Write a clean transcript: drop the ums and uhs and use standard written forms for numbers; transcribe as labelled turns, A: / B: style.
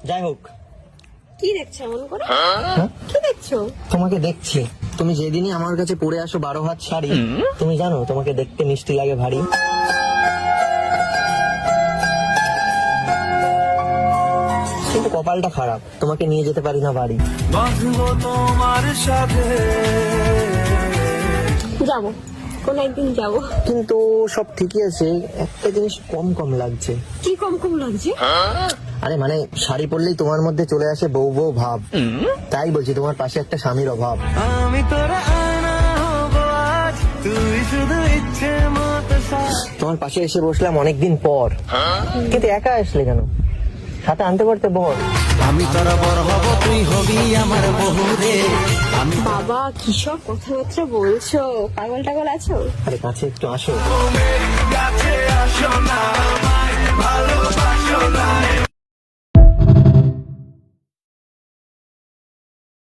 A: যাই হোক,
B: কি দেখছো এমন করে? কি দেখছো?
A: তোমাকে দেখছি। তুমি যেদিনই আমার কাছে পরে আসো 12 হাত শাড়ি, তুমি জানো তোমাকে দেখতে মিষ্টি লাগে ভারী। কিন্তু কপালটা খারাপ, তোমাকে নিয়ে যেতে পারি না বাড়ি।
C: তোমার সাথে
B: যাবো, কোন একদিন যাবো।
A: কিন্তু সব ঠিকই আছে, একটা জিনিস কম কম লাগছে।
B: কি কম কম লাগছে?
A: আরে মানে শাড়ি পরলেই তোমার মধ্যে চলে আসে বউ বউ ভাব, তাই বলছি তোমার পাশে একটা স্বামীর অভাব।
C: আমি তোরা আয়না হবো আজ, তুই শুধু ইচ্ছে মতো
A: তোমার পাশে এসে বসলাম অনেকদিন পর, কিন্তু একা আসলে কেন? সাথে আনতে পারতে বল।
C: আমি তোরা বড় হব, তুই হবি আমার বহুরে। আমি
B: বাবা কি সব কথাবার্তা বলছো? পাগল টাগল আছো?
A: আরে কাছে একটু আসো।
C: কাছে আসো না, আমায় ভালোবাসো না।